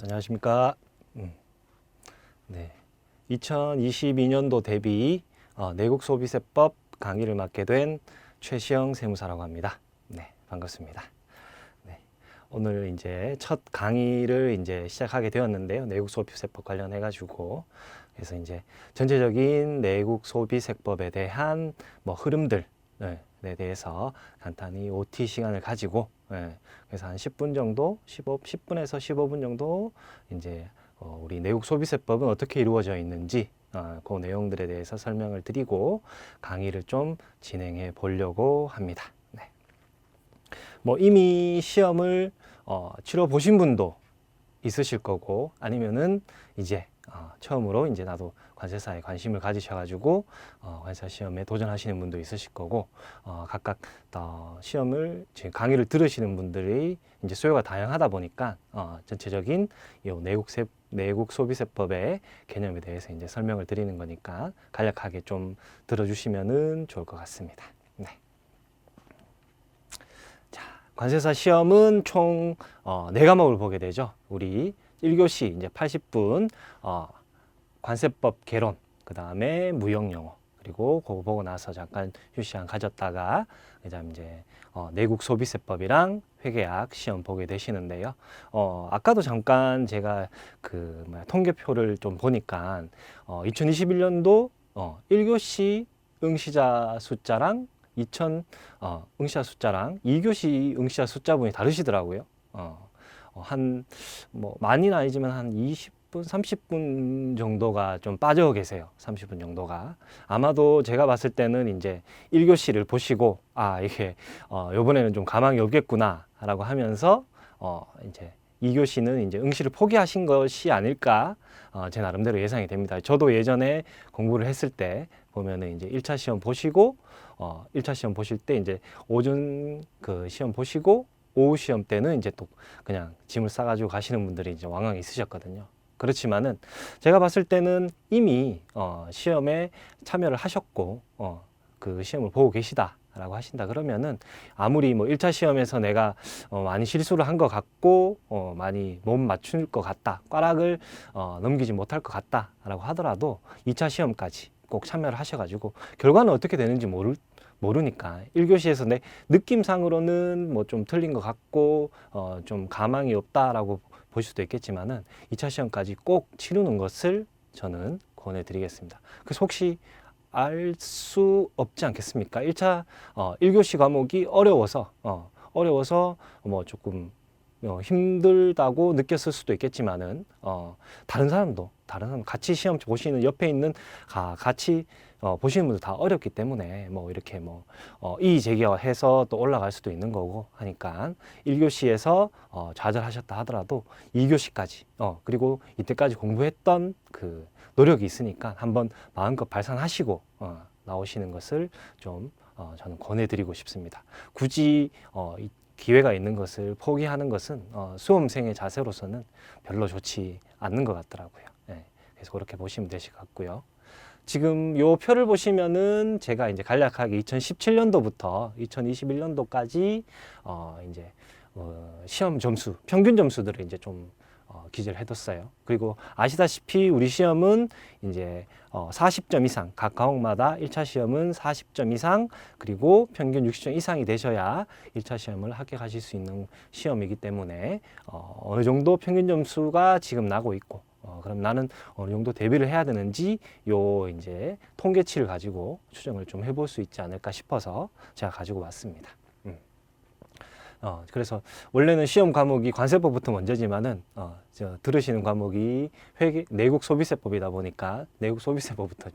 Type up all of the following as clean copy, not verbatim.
안녕하십니까. 네. 2022년도 대비 내국소비세법 강의를 맡게 된 최시영 세무사라고 합니다. 네, 반갑습니다. 네, 오늘 이제 첫 강의를 이제 시작하게 되었는데요. 내국소비세법 관련해가지고 그래서 이제 전체적인 내국소비세법에 대한 흐름들 에 대해서 간단히 OT 시간을 가지고 그래서 한 10분 정도, 10분에서 15분 정도 이제 우리 내국소비세법은 어떻게 이루어져 있는지 그 내용들에 대해서 설명을 드리고 강의를 좀 진행해 보려고 합니다. 네. 이미 시험을 치러 보신 분도 있으실 거고 아니면은 이제 처음으로 이제 나도 관세사에 관심을 가지셔가지고 관세사 시험에 도전하시는 분도 있으실 거고 각각 시험을 지금 강의를 들으시는 분들이 이제 수요가 다양하다 보니까 전체적인 이 내국소비세법의 개념에 대해서 이제 설명을 드리는 거니까 간략하게 좀 들어주시면은 좋을 것 같습니다. 네. 관세사 시험은 총 4과목을 보게 되죠. 우리 1교시 이제 80분 관세법 개론, 그 다음에 무역영어, 그리고 그거 보고 나서 잠깐 휴식 시간 가졌다가 그다음 이제 내국소비세법이랑 회계학 시험 보게 되시는데요. 아까도 잠깐 제가 통계표를 좀 보니까 2021년도 1교시 응시자 숫자랑 응시자 숫자랑 2교시 응시자 숫자분이 다르시더라고요. 많이는 아니지만 한 20분, 30분 정도가 좀 빠져 계세요. 30분 정도가. 아마도 제가 봤을 때는 이제 1교시를 보시고, 이게, 요번에는 좀 가망이 없겠구나, 라고 하면서, 이제 2교시는 이제 응시를 포기하신 것이 아닐까, 제 나름대로 예상이 됩니다. 저도 예전에 공부를 했을 때 보면은 이제 1차 시험 보시고, 1차 시험 보실 때 이제 오전 시험 보시고 오후 시험 때는 이제 또 그냥 짐을 싸가지고 가시는 분들이 이제 왕왕 있으셨거든요. 그렇지만은 제가 봤을 때는 이미 시험에 참여를 하셨고 그 시험을 보고 계시다라고 하신다 그러면은 아무리 1차 시험에서 내가 많이 실수를 한 것 같고 많이 못 맞출 것 같다, 꽈락을 넘기지 못할 것 같다라고 하더라도 2차 시험까지 꼭 참여를 하셔가지고 결과는 어떻게 되는지 모르니까 1교시에서 내 느낌상으로는 좀 틀린 것 같고 좀 가망이 없다라고 보실 수도 있겠지만은 2차 시험까지 꼭 치르는 것을 저는 권해드리겠습니다. 그래서 혹시 알 수 없지 않겠습니까? 1교시 과목이 어려워서 조금 힘들다고 느꼈을 수도 있겠지만은 다른 사람 같이 시험 보시는 옆에 있는 같이 보시는 분들 다 어렵기 때문에 이렇게 이의제기해서 또 올라갈 수도 있는 거고 하니까 1교시에서 좌절하셨다 하더라도 2교시까지 그리고 이때까지 공부했던 그 노력이 있으니까 한번 마음껏 발산하시고 나오시는 것을 좀 저는 권해드리고 싶습니다. 굳이 기회가 있는 것을 포기하는 것은 수험생의 자세로서는 별로 좋지 않는 것 같더라고요. 네, 그래서 그렇게 보시면 되실 것 같고요. 지금 요 표를 보시면은 제가 이제 간략하게 2017년도부터 2021년도까지 이제 시험 점수, 평균 점수들을 이제 좀 기재를 해뒀어요. 그리고 아시다시피 우리 시험은 이제 40점 이상, 각 과목마다 1차 시험은 40점 이상, 그리고 평균 60점 이상이 되셔야 1차 시험을 합격하실 수 있는 시험이기 때문에 어느 정도 평균 점수가 지금 나고 있고, 그럼 나는 어느 정도 대비를 해야 되는지 이제 통계치를 가지고 추정을 좀 해볼 수 있지 않을까 싶어서 제가 가지고 왔습니다. 그래서 원래는 시험 과목이 관세법부터 먼저지만은 들으시는 과목이 내국소비세법이다 보니까 내국소비세법부터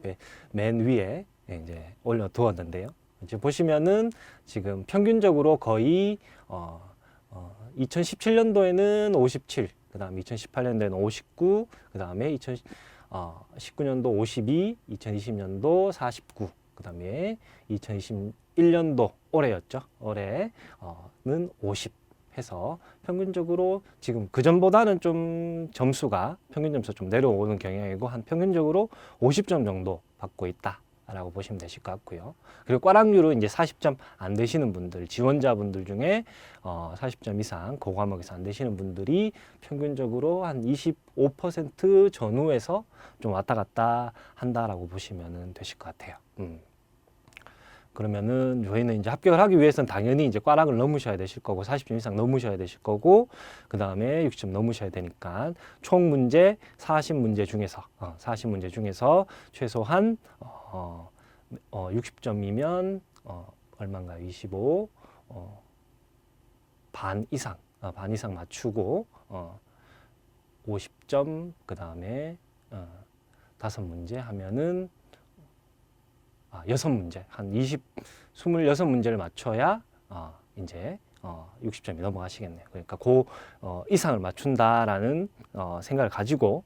맨 위에 이제 올려두었는데요. 지금 보시면은 지금 평균적으로 거의 2017년도에는 57, 그 다음 2018년도에는 59, 그 다음에 2019년도 52, 2020년도 49, 그 다음에 2021년도 올해였죠. 올해는 50 해서 평균적으로 지금 그전보다는 좀 평균 점수가 좀 내려오는 경향이고 한 평균적으로 50점 정도 받고 있다. 라고 보시면 되실 것 같고요. 그리고 꽈락률은 이제 40점 안 되시는 분들, 지원자분들 중에 40점 이상 그 과목에서 안 되시는 분들이 평균적으로 한 25% 전후에서 좀 왔다 갔다 한다라고 보시면 되실 것 같아요. 그러면은 저희는 이제 합격을 하기 위해서는 당연히 이제 꽈락을 넘으셔야 되실 거고 40점 이상 넘으셔야 되실 거고 그 다음에 60점 넘으셔야 되니까 총 문제 40문제 중에서 40문제 중에서 최소한 60점이면 얼마인가요? 25 반 이상 반 이상 맞추고 50점 그 다음에 5문제 하면은 6문제, 한 26문제를 맞춰야 이제 60점이 넘어가시겠네요. 그러니까 그 이상을 맞춘다라는 생각을 가지고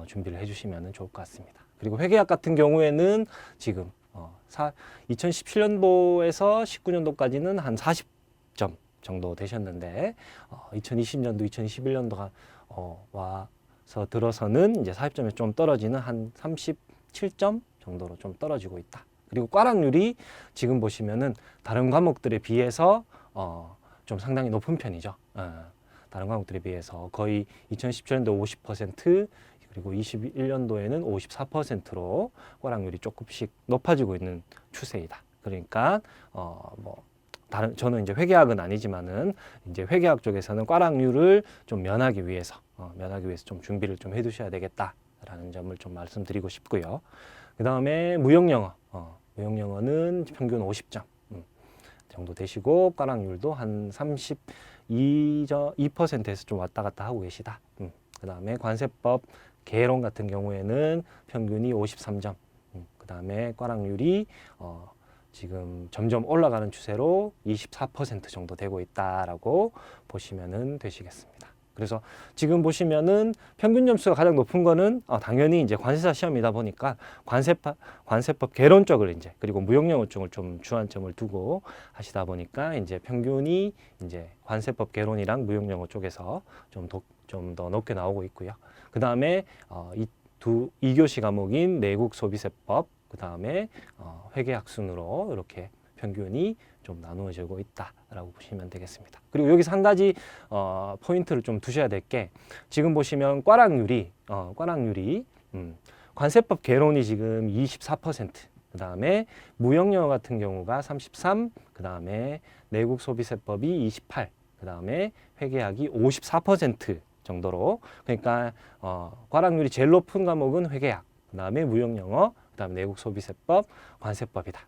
준비를 해주시면 좋을 것 같습니다. 그리고 회계학 같은 경우에는 지금 2017년도에서 19년도까지는 한 40점 정도 되셨는데 2020년도, 2021년도가 와서 들어서는 이제 40점이 좀 떨어지는 한 37점 정도로 좀 떨어지고 있다. 그리고 꽈락률이 지금 보시면은 다른 과목들에 비해서 좀 상당히 높은 편이죠. 다른 과목들에 비해서 거의 2017년도 50% 그리고 21년도에는 54%로 꽈락률이 조금씩 높아지고 있는 추세이다. 그러니까 저는 이제 회계학은 아니지만은 이제 회계학 쪽에서는 꽈락률을 좀 면하기 위해서 좀 준비를 좀 해두셔야 되겠다라는 점을 좀 말씀드리고 싶고요. 그 다음에 무형영어, 무형영어는 평균 50점 정도 되시고 꽈락률도 한 32%에서 좀 왔다 갔다 하고 계시다. 그 다음에 관세법 개론 같은 경우에는 평균이 53점. 그 다음에 꽈락률이 지금 점점 올라가는 추세로 24% 정도 되고 있다라고 보시면 되시겠습니다. 그래서 지금 보시면은 평균 점수가 가장 높은 거는 당연히 이제 관세사 시험이다 보니까 관세법 개론 쪽을 이제 그리고 무형영어 쪽을 좀 주안점을 두고 하시다 보니까 이제 평균이 이제 관세법 개론이랑 무형영어 쪽에서 좀 더 높게 나오고 있고요. 그 다음에 이 2교시 과목인 내국소비세법, 그 다음에 회계학 순으로 이렇게 평균이 좀 나누어지고 있다라고 보시면 되겠습니다. 그리고 여기서 한 가지 포인트를 좀 두셔야 될 게 지금 보시면 꽈락률이 관세법 개론이 지금 24%, 그 다음에 무형영어 같은 경우가 33, 그 다음에 내국소비세법이 28, 그 다음에 회계학이 54% 정도로 그러니까 꽈락률이 제일 높은 과목은 회계학, 그 다음에 무형영어, 그 다음에 내국소비세법, 관세법이다.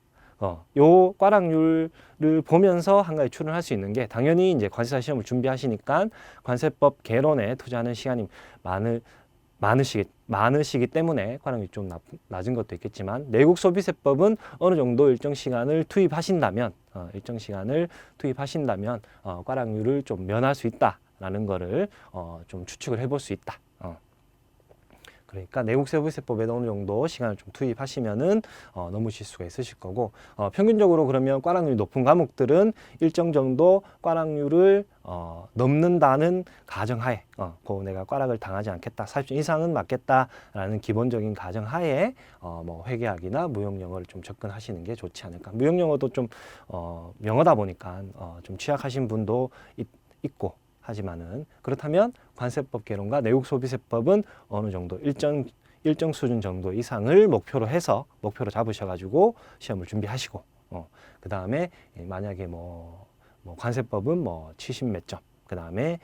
요 꽈락률을 보면서 한 가지 추론할 수 있는 게 당연히 이제 관세사 시험을 준비하시니까 관세법 개론에 투자하는 시간이 많으시기 때문에 꽈락률이 좀 낮은 것도 있겠지만 내국소비세법은 어느 정도 일정 시간을 투입하신다면 꽈락률을 좀 면할 수 있다라는 거를 좀 추측을 해볼 수 있다. 그러니까 내국소비세법에도 어느 정도 시간을 좀 투입하시면은 넘으실 수가 있으실 거고 평균적으로 그러면 꽈락률이 높은 과목들은 일정 정도 꽈락률을 넘는다는 가정하에 내가 꽈락을 당하지 않겠다, 40점 이상은 맞겠다라는 기본적인 가정하에 뭐 회계학이나 무형영어를 좀 접근하시는 게 좋지 않을까. 무형영어도 좀 영어다 보니까 좀 취약하신 분도 있고 하지만은 그렇다면 관세법 개론과 내국소비세법은 어느 정도 일정 수준 정도 이상을 목표로 잡으셔가지고 시험을 준비하시고 그 다음에 만약에 뭐 관세법은 뭐 70 몇 점, 그 다음에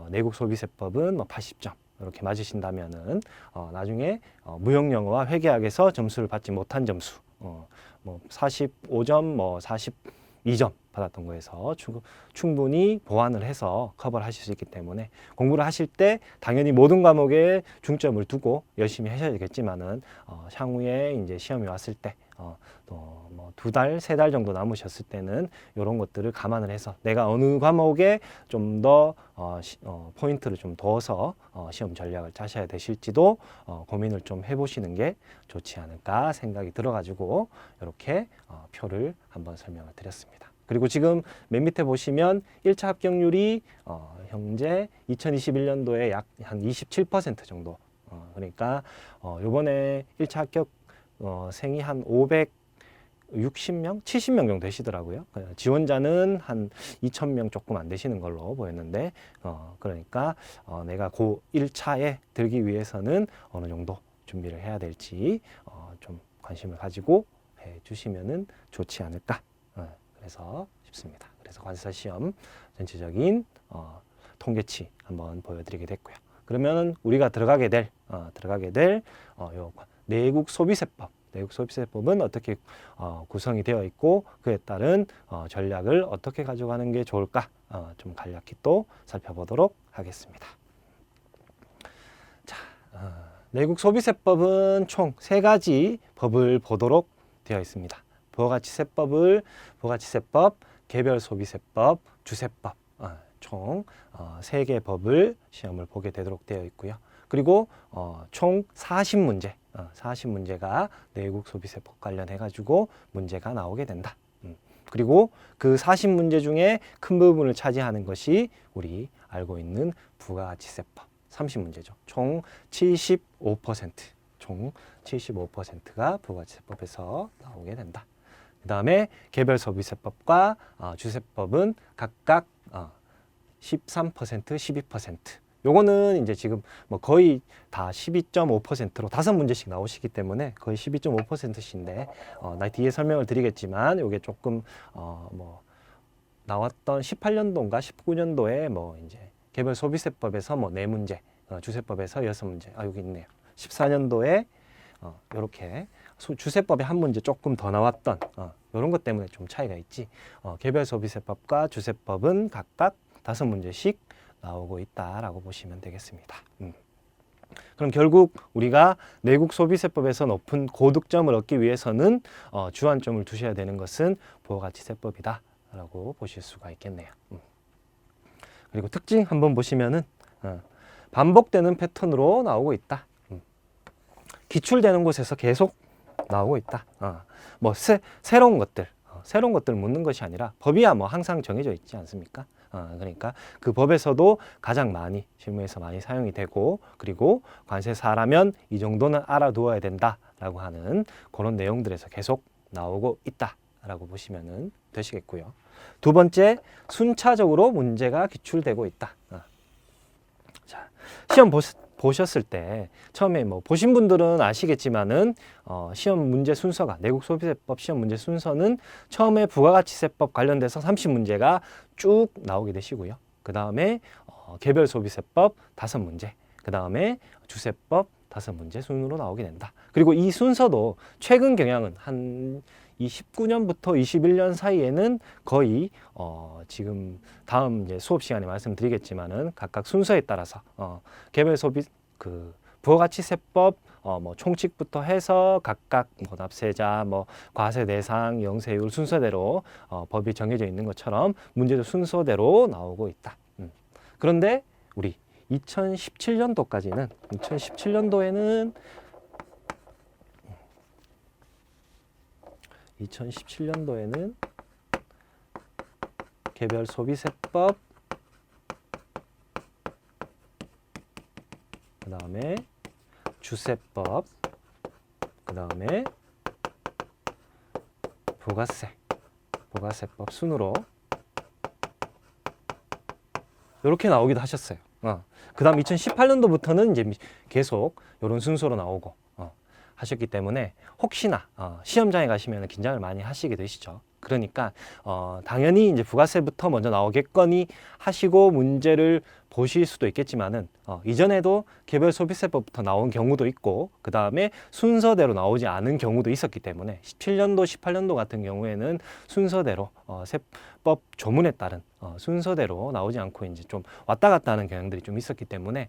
내국소비세법은 뭐 80점 이렇게 맞으신다면은 나중에 무형영어와 회계학에서 점수를 받지 못한 점수 뭐 45점, 뭐 42점 받았던 거에서 충분히 보완을 해서 커버를 하실 수 있기 때문에 공부를 하실 때 당연히 모든 과목에 중점을 두고 열심히 하셔야 되겠지만은 향후에 이제 시험이 왔을 때 또 뭐 2달, 3달 정도 남으셨을 때는 이런 것들을 감안을 해서 내가 어느 과목에 좀 더 포인트를 좀 둬서 시험 전략을 짜셔야 되실지도 고민을 좀 해보시는 게 좋지 않을까 생각이 들어가지고 이렇게 표를 한번 설명을 드렸습니다. 그리고 지금 맨 밑에 보시면 1차 합격률이 현재 2021년도에 약 한 27% 정도 그러니까 요번에 1차 합격 생이 한 560명, 70명 정도 되시더라고요. 지원자는 한 2,000명 조금 안 되시는 걸로 보였는데, 그러니까 내가 고 1차에 들기 위해서는 어느 정도 준비를 해야 될지 좀 관심을 가지고 해 주시면은 좋지 않을까. 그래서 싶습니다. 그래서 관세사 시험 전체적인 통계치 한번 보여드리게 됐고요. 그러면 우리가 들어가게 될 요 내국 소비세법. 내국 소비세법은 어떻게 구성이 되어 있고 그에 따른 전략을 어떻게 가져가는 게 좋을까 좀 간략히 또 살펴보도록 하겠습니다. 자, 내국 소비세법은 총 3가지 법을 보도록 되어 있습니다. 부가가치세법, 개별소비세법, 주세법 총 3개 법을 시험을 보게 되도록 되어 있고요. 그리고 총 40문제, 40문제가 내국 소비세법 관련해 가지고 문제가 나오게 된다. 그리고 그 40문제 중에 큰 부분을 차지하는 것이 우리 알고 있는 부가가치세법 30문제죠. 총 75%, 총 75%가 부가가치세법에서 나오게 된다. 그 다음에 개별소비세법과 주세법은 각각 13%, 12%. 요거는 이제 지금 뭐 거의 다 12.5%로 5문제씩 나오시기 때문에 거의 12.5%씩인데 나 뒤에 설명을 드리겠지만 요게 조금 뭐 나왔던 18년도인가 19년도에 뭐 이제 개별소비세법에서 뭐 4문제, 주세법에서 6문제. 여기 있네요. 14년도에 요렇게 주세법에 1문제 조금 더 나왔던 이런 것 때문에 좀 차이가 있지. 개별소비세법과 주세법은 각각 5문제씩 나오고 있다라고 보시면 되겠습니다. 그럼 결국 우리가 내국 소비세법에서 높은 고득점을 얻기 위해서는 주안점을 두셔야 되는 것은 부가가치세법이다라고 보실 수가 있겠네요. 그리고 특징 한번 보시면은 반복되는 패턴으로 나오고 있다. 기출되는 곳에서 계속 나오고 있다. 뭐 새로운 것들 묻는 것이 아니라 법이야 뭐 항상 정해져 있지 않습니까? 그러니까 그 법에서도 가장 많이 실무에서 많이 사용이 되고 그리고 관세사라면 이 정도는 알아두어야 된다라고 하는 그런 내용들에서 계속 나오고 있다라고 보시면 되시겠고요. 두 번째, 순차적으로 문제가 기출되고 있다. 자, 시험 보셨을 때 처음에 뭐 보신 분들은 아시겠지만은 시험 문제 순서가 내국 소비세법 시험 문제 순서는 처음에 부가가치세법 관련돼서 30문제가 쭉 나오게 되시고요. 그 다음에 개별 소비세법 5문제, 그 다음에 주세법 5문제 순으로 나오게 된다. 그리고 이 순서도 최근 경향은 한 19년부터 21년 사이에는 거의 지금 다음 이제 수업 시간에 말씀드리겠지만은 각각 순서에 따라서 개별 소비 부가가치세법 뭐 총칙부터 해서 각각 뭐 납세자, 뭐 과세 대상, 영세율 순서대로 법이 정해져 있는 것처럼 문제도 순서대로 나오고 있다. 그런데 우리 2017년도에는 개별 소비세법, 그 다음에 주세법, 그 다음에 부가세법 순으로 이렇게 나오기도 하셨어요. 그 다음 2018년도부터는 이제 계속 이런 순서로 나오고 하셨기 때문에 혹시나 시험장에 가시면 긴장을 많이 하시게 되시죠. 그러니까 당연히 이제 부가세부터 먼저 나오겠거니 하시고 문제를 보실 수도 있겠지만은 이전에도 개별 소비세법부터 나온 경우도 있고 그 다음에 순서대로 나오지 않은 경우도 있었기 때문에 17년도, 18년도 같은 경우에는 순서대로 세법 조문에 따른 순서대로 나오지 않고 이제 좀 왔다 갔다 하는 경향들이 좀 있었기 때문에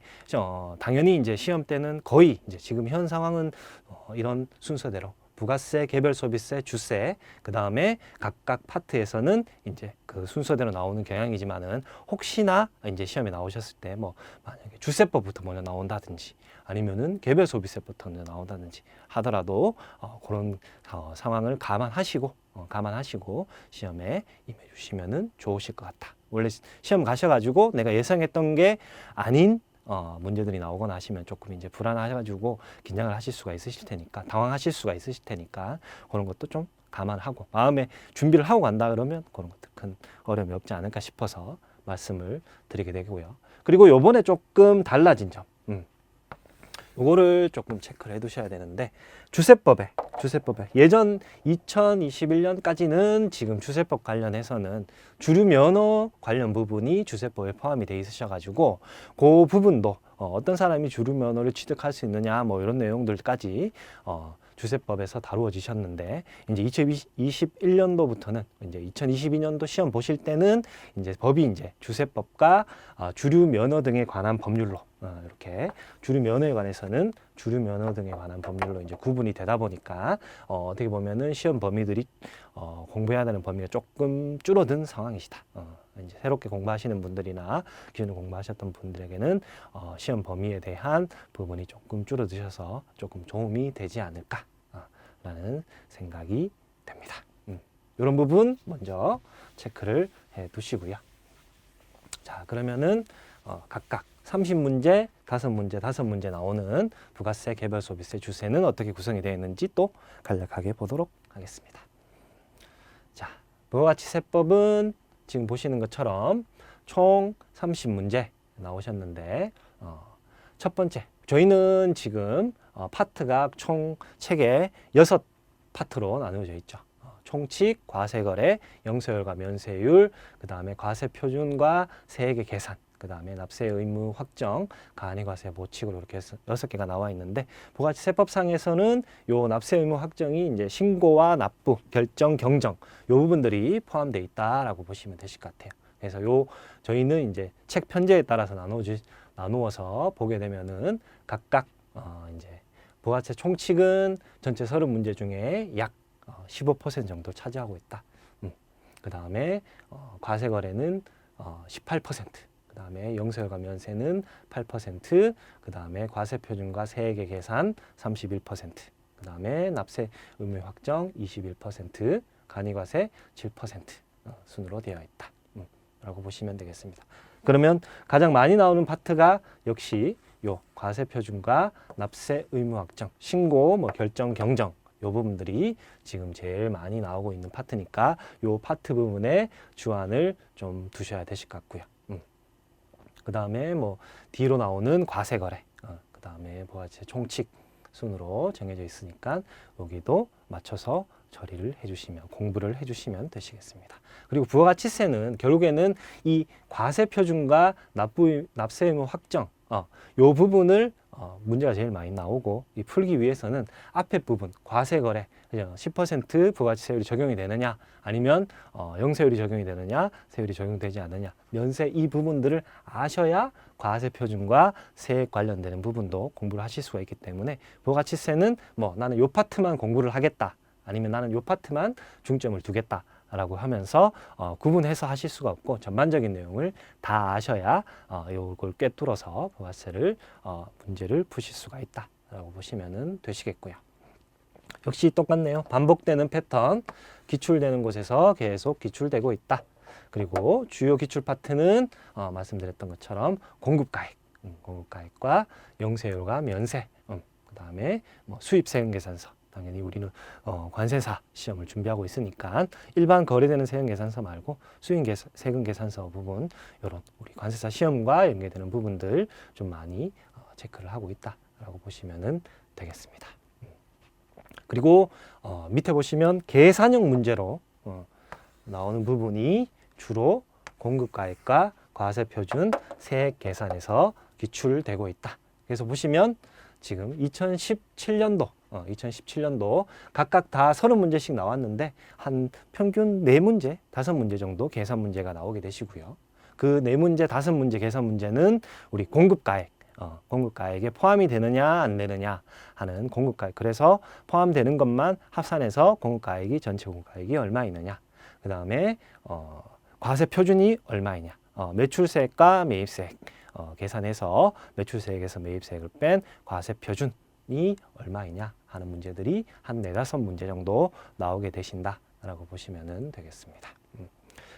당연히 이제 시험 때는 거의 이제 지금 현 상황은 이런 순서대로 부가세, 개별소비세, 주세, 그 다음에 각각 파트에서는 이제 그 순서대로 나오는 경향이지만은 혹시나 이제 시험에 나오셨을 때 뭐 만약에 주세법부터 먼저 나온다든지 아니면은 개별소비세부터 먼저 나온다든지 하더라도 그런 상황을 감안하시고 시험에 임해 주시면은 좋으실 것 같다. 원래 시험 가셔가지고 내가 예상했던 게 아닌 문제들이 나오거나 하시면 조금 이제 불안하셔가지고 긴장을 하실 수가 있으실 테니까, 당황하실 수가 있으실 테니까 그런 것도 좀 감안하고 마음에 준비를 하고 간다 그러면 그런 것도 큰 어려움이 없지 않을까 싶어서 말씀을 드리게 되고요. 그리고 요번에 조금 달라진 점, 요거를 조금 체크를 해 두셔야 되는데, 주세법에 예전 2021년까지는 지금 주세법 관련해서는 주류 면허 관련 부분이 주세법에 포함이 돼 있으셔가지고 그 부분도 어떤 사람이 주류 면허를 취득할 수 있느냐 뭐 이런 내용들까지 주세법에서 다루어지셨는데, 이제 2021년도부터는 이제 2022년도 시험 보실 때는 이제 법이 이제 주세법과 주류 면허 등에 관한 법률로 이렇게 주류 면허에 관해서는 주류 면허 등에 관한 법률로 이제 구분이 되다 보니까 어떻게 보면은 시험 범위들이 공부해야 되는 범위가 조금 줄어든 상황이시다. 이제 새롭게 공부하시는 분들이나 기존에 공부하셨던 분들에게는 시험 범위에 대한 부분이 조금 줄어드셔서 조금 도움이 되지 않을까라는 생각이 됩니다. 이런 부분 먼저 체크를 해 두시고요. 자, 그러면은 각각 30문제, 5문제 나오는 부가세, 개별소비세, 주세는 어떻게 구성이 되어 있는지 또 간략하게 보도록 하겠습니다. 자, 부가가치세법은 지금 보시는 것처럼 총 30문제 나오셨는데, 첫 번째, 저희는 지금 파트가 총 책에 6파트로 나누어져 있죠. 총칙, 과세거래, 영세율과 면세율, 그 다음에 과세표준과 세액의 계산, 그 다음에 납세 의무 확정, 간이과세 모칙으로 이렇게 해서 6개가 나와 있는데, 부가세법상에서는 요 납세 의무 확정이 이제 신고와 납부, 결정, 경정 요 부분들이 포함되어 있다라고 보시면 되실 것 같아요. 그래서 저희는 이제 책 편제에 따라서 나누어서 보게 되면은 각각 이제 부가세 총칙은 전체 30문제 중에 약 15% 정도 차지하고 있다. 그 다음에 과세거래는 18%, 그 다음에 영세율과 면세는 8%, 그 다음에 과세표준과 세액의 계산 31%, 그 다음에 납세 의무 확정 21%, 간이과세 7% 순으로 되어 있다. 라고 보시면 되겠습니다. 그러면 가장 많이 나오는 파트가 역시 요 과세표준과 납세 의무 확정, 신고, 뭐 결정, 경정 요 부분들이 지금 제일 많이 나오고 있는 파트니까 요 파트 부분에 주안을 좀 두셔야 되실 것 같고요. 그 다음에 뭐 뒤로 나오는 과세거래, 그 다음에 부가세 총칙 순으로 정해져 있으니까 여기도 맞춰서 처리를 해주시면, 공부를 해주시면 되시겠습니다. 그리고 부가가치세는 결국에는 이 과세표준과 납세 의무 확정, 요 부분을 문제가 제일 많이 나오고, 이 풀기 위해서는 앞에 부분 과세거래 10% 부가가치세율이 적용이 되느냐, 아니면 영세율이 적용이 되느냐, 세율이 적용되지 않느냐, 면세 이 부분들을 아셔야 과세표준과 세액 관련되는 부분도 공부를 하실 수가 있기 때문에, 부가가치세는 뭐 나는 요 파트만 공부를 하겠다, 아니면 나는 요 파트만 중점을 두겠다 라고 하면서 구분해서 하실 수가 없고, 전반적인 내용을 다 아셔야 요걸 꿰뚫어서 부가세를 문제를 푸실 수가 있다 라고 보시면 되시겠고요. 역시 똑같네요. 반복되는 패턴, 기출되는 곳에서 계속 기출되고 있다. 그리고 주요 기출 파트는 말씀드렸던 것처럼 공급가액, 공급가액과 영세율과 면세, 그 다음에 뭐 수입세금 계산서, 당연히 우리는 관세사 시험을 준비하고 있으니까 일반 거래되는 세금 계산서 말고 세금 계산서 부분, 이런 우리 관세사 시험과 연계되는 부분들 좀 많이 체크를 하고 있다라고 보시면 되겠습니다. 그리고 밑에 보시면 계산형 문제로 나오는 부분이 주로 공급가액과 과세표준, 세액 계산에서 기출되고 있다. 그래서 보시면 지금 2017년도 각각 다 30문제씩 나왔는데 한 평균 4문제, 5문제 정도 계산 문제가 나오게 되시고요. 그 4문제, 5문제 계산 문제는 우리 공급가액, 공급가액에 포함이 되느냐 안 되느냐 하는 공급가액, 그래서 포함되는 것만 합산해서 공급가액이 전체 공급가액이 얼마이느냐, 그 다음에 과세표준이 얼마이냐, 매출세액과 매입세액 계산해서 매출세액에서 매입세액을 뺀 과세표준이 얼마이냐 하는 문제들이 한 4-5문제 정도 나오게 되신다라고 보시면 되겠습니다.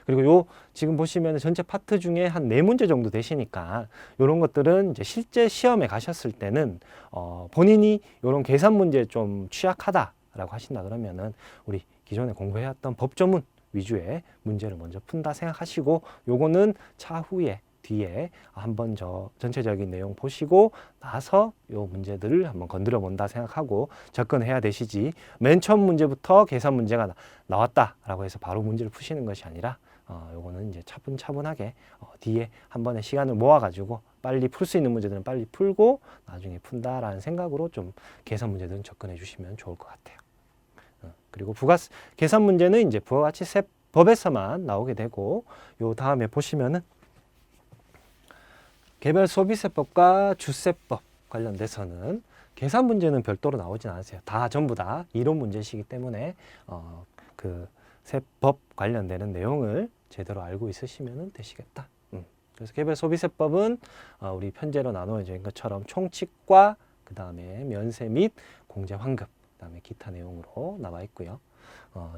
그리고 요 지금 보시면 전체 파트 중에 한 4문제 정도 되시니까 요런 것들은 이제 실제 시험에 가셨을 때는 본인이 요런 계산 문제에 좀 취약하다라고 하신다 그러면은 우리 기존에 공부해왔던 법조문 위주의 문제를 먼저 푼다 생각하시고, 요거는 차후에 뒤에 한번 저 전체적인 내용 보시고 나서 요 문제들을 한번 건드려 본다 생각하고 접근해야 되시지, 맨 처음 문제부터 계산 문제가 나왔다라고 해서 바로 문제를 푸시는 것이 아니라 요거는 이제 차분차분하게 뒤에 한 번에 시간을 모아가지고 빨리 풀 수 있는 문제들은 빨리 풀고 나중에 푼다라는 생각으로 좀 계산 문제들은 접근해 주시면 좋을 것 같아요. 그리고 계산 문제는 이제 부가가치세법에서만 나오게 되고, 요 다음에 보시면은 개별소비세법과 주세법 관련돼서는 계산 문제는 별도로 나오진 않으세요. 다 전부 다 이론 문제시기 때문에 그 세법 관련되는 내용을 제대로 알고 있으시면 되시겠다. 그래서 개별소비세법은 우리 편제로 나누어져 있는 것처럼 총칙과 그 다음에 면세 및 공제환급, 그 다음에 기타 내용으로 나와 있고요.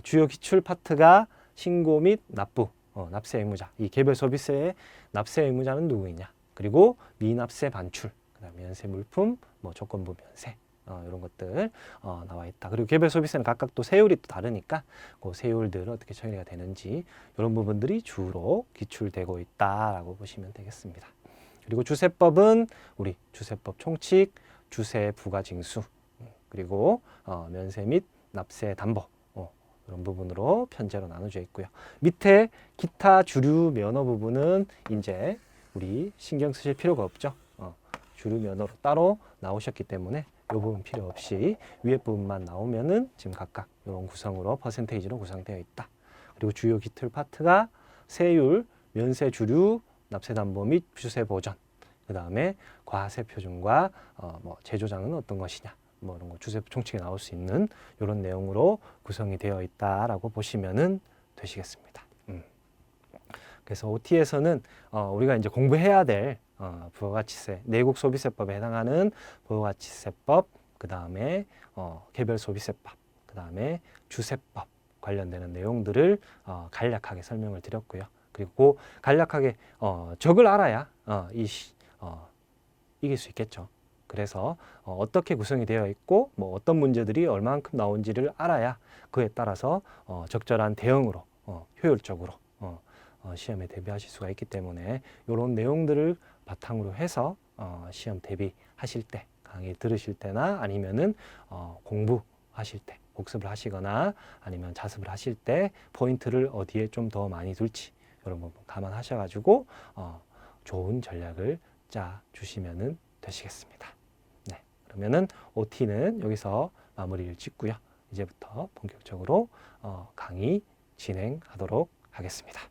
주요 기출 파트가 신고 및 납부, 납세 의무자. 이 개별소비세의 납세 의무자는 누구이냐? 그리고 미납세 반출, 그다음에 면세 물품, 뭐 조건부 면세, 이런 것들 나와 있다. 그리고 개별 소비세는 각각 또 세율이 또 다르니까 그 세율들 어떻게 처리가 되는지 이런 부분들이 주로 기출되고 있다라고 보시면 되겠습니다. 그리고 주세법은 우리 주세법 총칙, 주세 부가징수, 그리고 면세 및 납세 담보, 이런 부분으로 편제로 나눠져 있고요. 밑에 기타 주류 면허 부분은 이제 우리 신경 쓰실 필요가 없죠. 주류 면허로 따로 나오셨기 때문에 이 부분 필요 없이 위에 부분만 나오면은 지금 각각 이런 구성으로 퍼센테이지로 구성되어 있다. 그리고 주요 기출 파트가 세율, 면세 주류, 납세 담보 및 주세 보전, 그 다음에 과세 표준과 뭐 재조장은 어떤 것이냐, 뭐 이런 거 주세 총칙에 나올 수 있는 이런 내용으로 구성이 되어 있다라고 보시면은 되시겠습니다. 그래서 OT에서는 우리가 이제 공부해야 될 부가가치세, 내국소비세법에 해당하는 부가가치세법, 그 다음에 개별소비세법, 그 다음에 주세법 관련되는 내용들을 간략하게 설명을 드렸고요. 그리고 간략하게 적을 알아야 이길 수 있겠죠. 그래서 어떻게 구성이 되어 있고 뭐 어떤 문제들이 얼마만큼 나온지를 알아야 그에 따라서 적절한 대응으로 효율적으로 시험에 대비하실 수가 있기 때문에 이런 내용들을 바탕으로 해서 시험 대비하실 때, 강의 들으실 때나 아니면은 공부하실 때, 복습을 하시거나 아니면 자습을 하실 때 포인트를 어디에 좀 더 많이 둘지 이런 부분 감안하셔가지고 좋은 전략을 짜 주시면은 되시겠습니다. 네, 그러면은 OT는 여기서 마무리를 짓고요. 이제부터 본격적으로 강의 진행하도록 하겠습니다.